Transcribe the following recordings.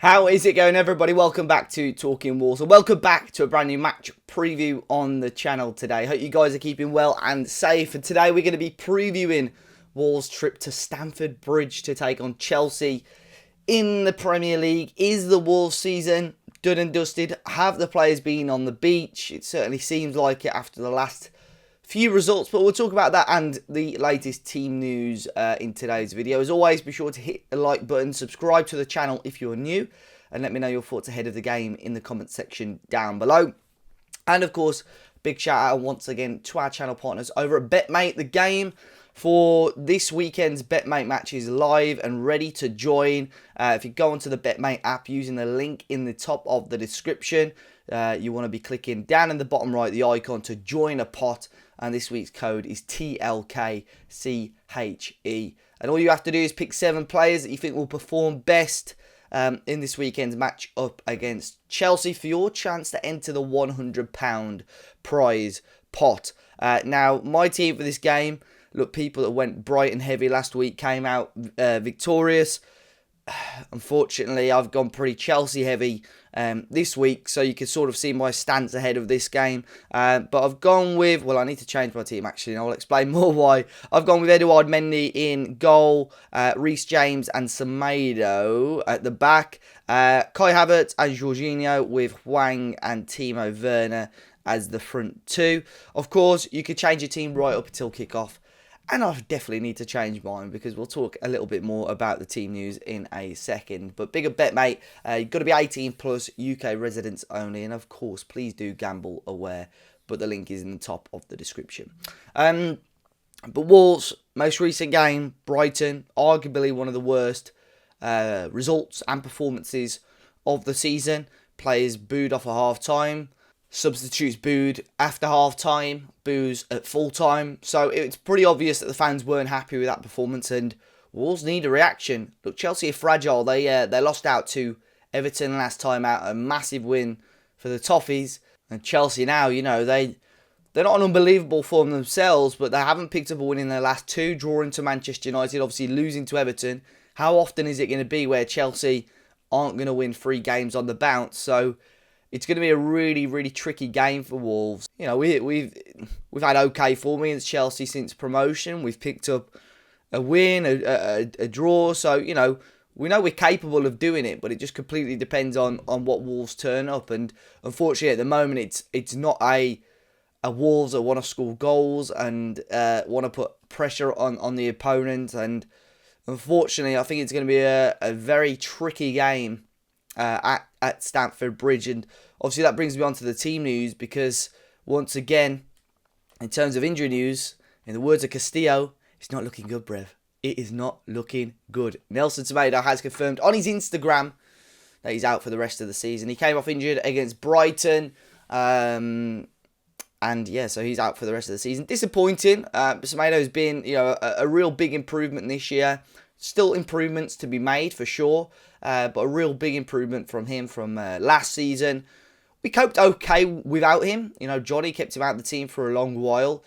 How is it going, everybody? Welcome back to Talking Wolves, and welcome back to a brand new match preview on the channel today. Hope you guys are keeping well and safe. And today we're going to be previewing Wolves' trip to Stamford Bridge to take on Chelsea in the Premier League. Is the Wolves season done and dusted? Have the players been on the beach? It certainly seems like it after the last few results, but we'll talk about that and the latest team news in today's video. As always, be sure to hit the like button, subscribe to the channel if you're new, and let me know your thoughts ahead of the game in the comment section down below. And of course, big shout out once again to our channel partners over at BetMate. The game for this weekend's BetMate match is live and ready to join. If you go onto the BetMate app using the link in the top of the description, you want to be clicking down in the bottom right, the icon to join a pot. And this week's code is TLK-CHE. And all you have to do is pick 7 players that you think will perform best in this weekend's match up against Chelsea for your chance to enter the £100 prize pot. Now, my team for this game, look, people that went Brighton heavy last week came out victorious. Unfortunately, I've gone pretty Chelsea heavy this week, so you can sort of see my stance ahead of this game. But I've gone with, well, I need to change my team actually, and I'll explain more why. I've gone with Edouard Mendy in goal, Reece James and Semedo at the back, Kai Havertz and Jorginho with Hwang and Timo Werner as the front two. Of course, you could change your team right up until kickoff. And I definitely need to change mine because we'll talk a little bit more about the team news in a second. But big up BetMate, you've got to be 18 plus, UK residents only. And of course, please do gamble aware. But the link is in the top of the description. But Wolves, most recent game, Brighton, arguably one of the worst results and performances of the season. Players booed off at half time. Substitutes booed after half-time, boos at full-time. So it's pretty obvious that the fans weren't happy with that performance and Wolves need a reaction. Look, Chelsea are fragile. They lost out to Everton last time out, a massive win for the Toffees. And Chelsea now, you know, they're not an unbelievable form themselves, but they haven't picked up a win in their last 2, drawing to Manchester United, obviously losing to Everton. How often is it going to be where Chelsea aren't going to win 3 games on the bounce? So it's going to be a really, really tricky game for Wolves. You know, we've had okay form against Chelsea since promotion. We've picked up a win, a draw. So, you know we're capable of doing it, but it just completely depends on what Wolves turn up. And unfortunately, at the moment, it's not a Wolves that want to score goals and want to put pressure on the opponent. And unfortunately, I think it's going to be a very tricky game at Stamford Bridge. And obviously that brings me on to the team news, because once again, in terms of injury news, in the words of Castillo, it's not looking good, Brev. It is not looking good. Nelson Semedo has confirmed on his Instagram that he's out for the rest of the season. He came off injured against Brighton, and yeah, so he's out for the rest of the season. Disappointing. Semedo's been, you know, a real big improvement this year. Still improvements to be made for sure, but a real big improvement from him from last season. We coped okay without him. You know, Johnny kept him out of the team for a long while.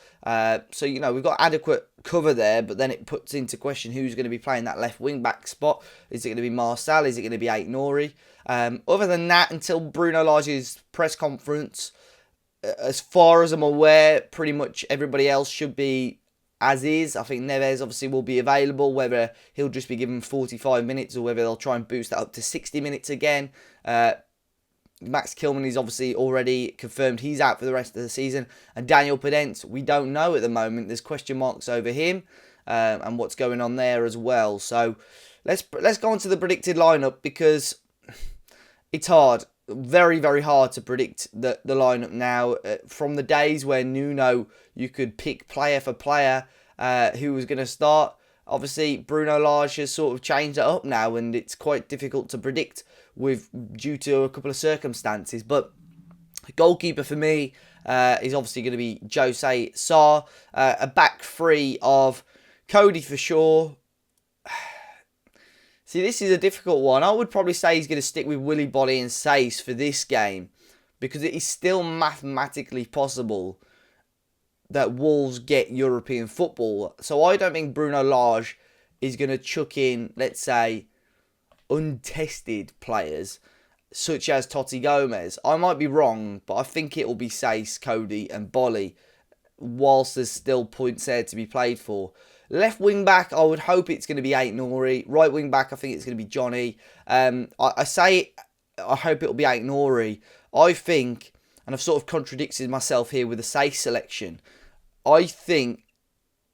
So, you know, we've got adequate cover there, but then it puts into question who's going to be playing that left wing-back spot. Is it going to be Marcel? Is it going to be Aït-Nouri? Other than that, until Bruno Lage's press conference, as far as I'm aware, pretty much everybody else should be as is. I think Neves obviously will be available, whether he'll just be given 45 minutes or whether they'll try and boost that up to 60 minutes again. Max Kilman is obviously already confirmed he's out for the rest of the season. And Daniel Podence, we don't know at the moment. There's question marks over him and what's going on there as well. So let's go on to the predicted lineup, because it's hard. Very, very hard to predict the lineup now. From the days where Nuno, you could pick player for player who was going to start. Obviously, Bruno Lage has sort of changed it up now, and it's quite difficult to predict due to a couple of circumstances. But goalkeeper for me is obviously going to be Jose Sarr. A back three of Cody for sure. See, this is a difficult one. I would probably say he's going to stick with Willy Bolly and Sace for this game, because it is still mathematically possible that Wolves get European football. So I don't think Bruno Lage is going to chuck in, let's say, untested players, such as Totti Gomez. I might be wrong, but I think it will be Sace, Cody and Bolly, whilst there's still points there to be played for. Left wing back, I would hope it's going to be Ait-Nouri. Right wing back, I think it's going to be Johnny. I hope it'll be Ait-Nouri. I think, and I've sort of contradicted myself here with the Sace selection, I think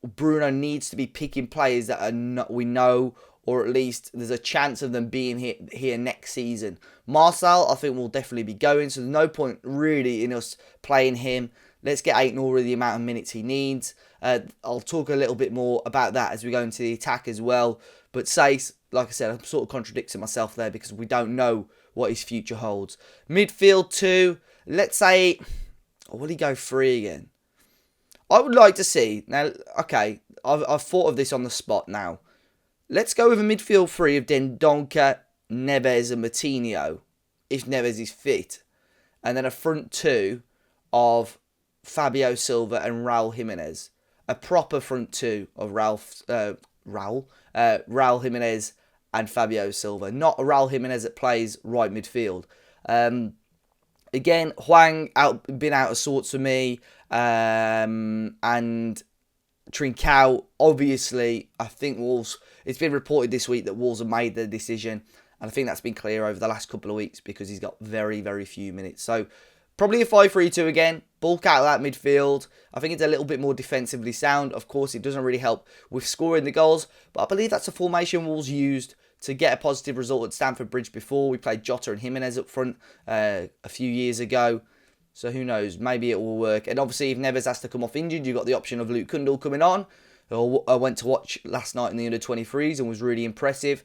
Bruno needs to be picking players that are not, we know, or at least there's a chance of them being here next season. Marcel, I think, will definitely be going, so there's no point really in us playing him. Let's get Ait-Nouri the amount of minutes he needs. I'll talk a little bit more about that as we go into the attack as well. But Sace, like I said, I'm sort of contradicting myself there because we don't know what his future holds. Midfield 2, let's say, will he go 3 again? I would like to see, now, okay, I've thought of this on the spot now. Let's go with a midfield 3 of Dendoncker, Neves and Moutinho, if Neves is fit. And then a front 2 of Fabio Silva and Raul Jimenez. A proper front 2 of Raul Jimenez and Fabio Silva. Not a Raul Jimenez that plays right midfield. Again, Hwang been out of sorts for me. And Trincao, obviously, I think Wolves, it's been reported this week that Wolves have made their decision. And I think that's been clear over the last couple of weeks because he's got very, very few minutes. So, probably a 5-3-2 again. Bulk out of that midfield. I think it's a little bit more defensively sound. Of course, it doesn't really help with scoring the goals. But I believe that's a formation Wolves used to get a positive result at Stamford Bridge before. We played Jota and Jimenez up front a few years ago. So who knows? Maybe it will work. And obviously, if Neves has to come off injured, you've got the option of Luke Kundal coming on. I went to watch last night in the under-23s and was really impressive.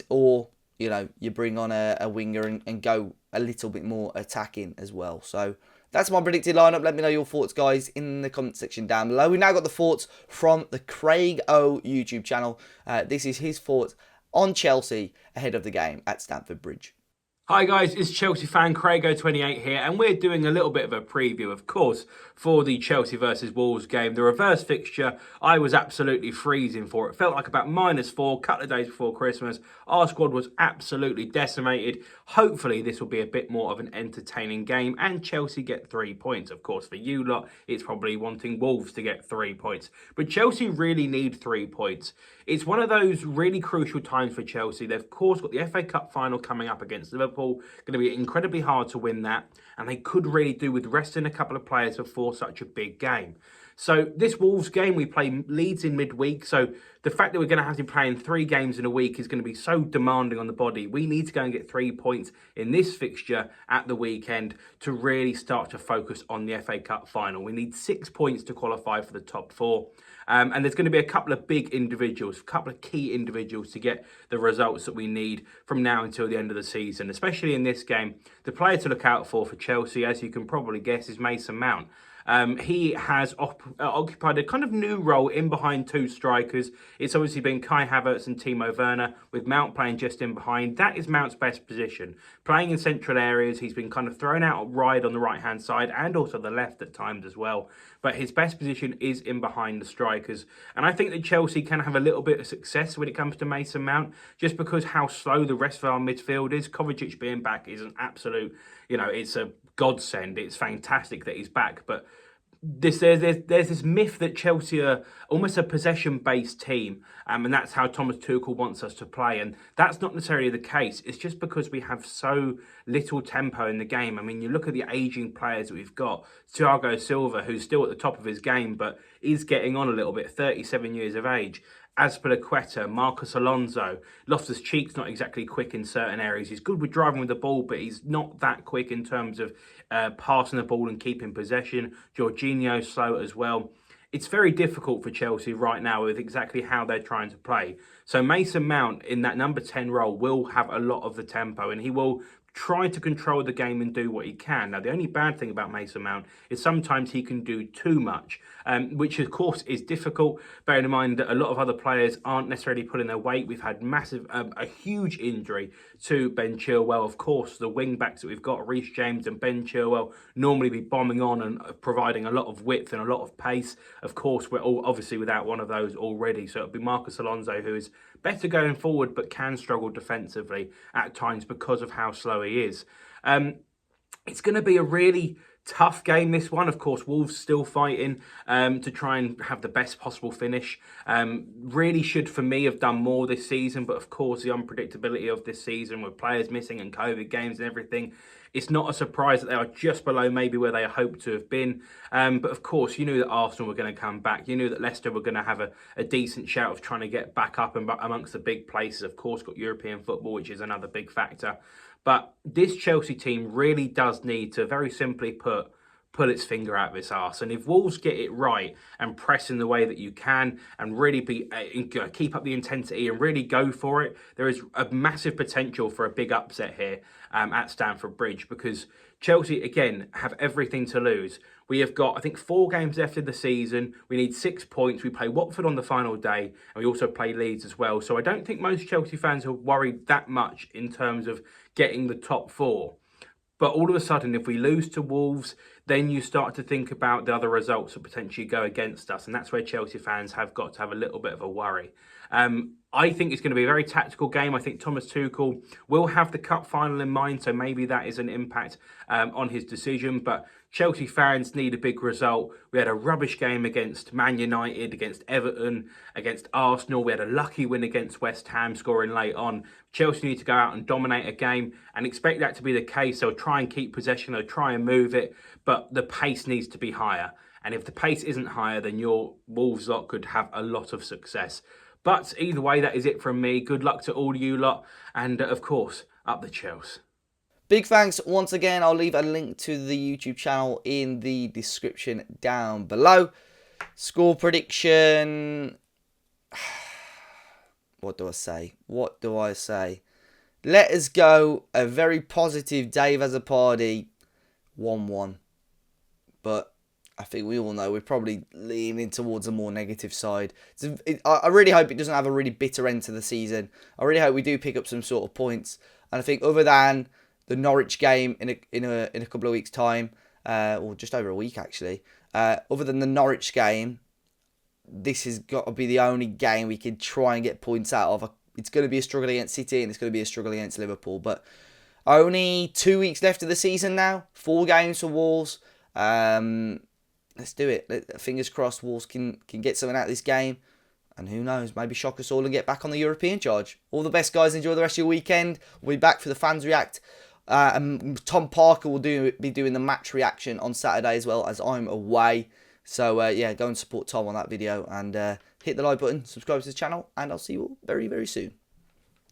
Or, you bring on a winger and go a little bit more attacking as well. So that's my predicted lineup. Let me know your thoughts, guys, in the comment section down below. We've now got the thoughts from the Craig O YouTube channel. This is his thoughts on Chelsea ahead of the game at Stamford Bridge. Hi guys, it's Chelsea fan Craigo28 here, and we're doing a little bit of a preview, of course, for the Chelsea versus Wolves game. The reverse fixture, I was absolutely freezing for. It felt like about -4, couple of days before Christmas. Our squad was absolutely decimated. Hopefully this will be a bit more of an entertaining game, and Chelsea get 3 points. Of course, for you lot, it's probably wanting Wolves to get 3 points. But Chelsea really need 3 points. It's one of those really crucial times for Chelsea. They've, of course, got the FA Cup final coming up against Liverpool. Going to be incredibly hard to win that, and they could really do with resting a couple of players before such a big game. So this Wolves game, we play Leeds in midweek, so the fact that we're going to have to be playing 3 games in a week is going to be so demanding on the body. We need to go and get 3 points in this fixture at the weekend to really start to focus on the FA Cup final. We need 6 points to qualify for the top 4. And there's going to be a couple of big individuals, a couple of key individuals to get the results that we need from now until the end of the season, especially in this game. The player to look out for Chelsea, as you can probably guess, is Mason Mount. He has occupied a kind of new role in behind 2 strikers. It's obviously been Kai Havertz and Timo Werner, with Mount playing just in behind. That is Mount's best position. Playing in central areas, he's been kind of thrown out wide on the right-hand side and also the left at times as well. But his best position is in behind the strikers. And I think that Chelsea can have a little bit of success when it comes to Mason Mount, just because how slow the rest of our midfield is. Kovacic being back is an absolute, it's a godsend. It's fantastic that he's back. But there's this myth that Chelsea are almost a possession-based team, and that's how Thomas Tuchel wants us to play, and that's not necessarily the case. It's just because we have so little tempo in the game. I mean, you look at the ageing players that we've got. Thiago Silva, who's still at the top of his game, but is getting on a little bit, 37 years of age. Azpilicueta, Marcus Alonso, Loftus-Cheek's not exactly quick in certain areas. He's good with driving with the ball, but he's not that quick in terms of passing the ball and keeping possession. Jorginho's slow as well. It's very difficult for Chelsea right now with exactly how they're trying to play. So Mason Mount in that number 10 role will have a lot of the tempo, and he will try to control the game and do what he can. Now, the only bad thing about Mason Mount is sometimes he can do too much, which of course is difficult, bearing in mind that a lot of other players aren't necessarily pulling their weight. We've had a huge injury to Ben Chilwell. Of course, the wing backs that we've got, Reece James and Ben Chilwell, normally be bombing on and providing a lot of width and a lot of pace. Of course, we're all obviously without one of those already. So it'll be Marcus Alonso, who is better going forward, but can struggle defensively at times because of how slow he is. It's going to be a really tough game, this one. Of course, Wolves still fighting to try and have the best possible finish. Really should, for me, have done more this season. But of course, the unpredictability of this season with players missing and COVID games and everything, it's not a surprise that they are just below maybe where they hoped to have been. But of course, you knew that Arsenal were going to come back. You knew that Leicester were going to have a decent shout of trying to get back up and amongst the big places. Of course, got European football, which is another big factor. But this Chelsea team really does need to, very simply put, pull its finger out of its arse. And if Wolves get it right and press in the way that you can and really keep up the intensity and really go for it, there is a massive potential for a big upset here at Stamford Bridge, because Chelsea, again, have everything to lose. We have got, I think, 4 games left in the season. We need 6 points. We play Watford on the final day, and we also play Leeds as well. So I don't think most Chelsea fans are worried that much in terms of getting the top 4. But all of a sudden, if we lose to Wolves, then you start to think about the other results that potentially go against us. And that's where Chelsea fans have got to have a little bit of a worry. I think it's going to be a very tactical game. I think Thomas Tuchel will have the cup final in mind, so maybe that is an impact on his decision. But Chelsea fans need a big result. We had a rubbish game against Man United, against Everton, against Arsenal. We had a lucky win against West Ham, scoring late on. Chelsea need to go out and dominate a game, and expect that to be the case. They'll try and keep possession, they'll try and move it, but the pace needs to be higher. And if the pace isn't higher, then your Wolves lot could have a lot of success. But either way, that is it from me. Good luck to all you lot. And of course, up the Chelsea. Big thanks once again. I'll leave a link to the YouTube channel in the description down below. Score prediction. What do I say? Let us go a very positive Dave as a party 1-1. But I think we all know we're probably leaning towards a more negative side. I really hope it doesn't have a really bitter end to the season. I really hope we do pick up some sort of points. And I think other than the Norwich game in a couple of weeks' time, or just over a week actually, other than the Norwich game, this has got to be the only game we can try and get points out of. It's going to be a struggle against City and it's going to be a struggle against Liverpool. But only 2 weeks left of the season now. 4 games for Wolves. Let's do it. Fingers crossed Wolves can get something out of this game. And who knows, maybe shock us all and get back on the European charge. All the best, guys. Enjoy the rest of your weekend. We'll be back for the Fans React. And Tom Parker will be doing the match reaction on Saturday as well, as I'm away. So, yeah, go and support Tom on that video. And hit the like button, subscribe to the channel. And I'll see you all very, very soon.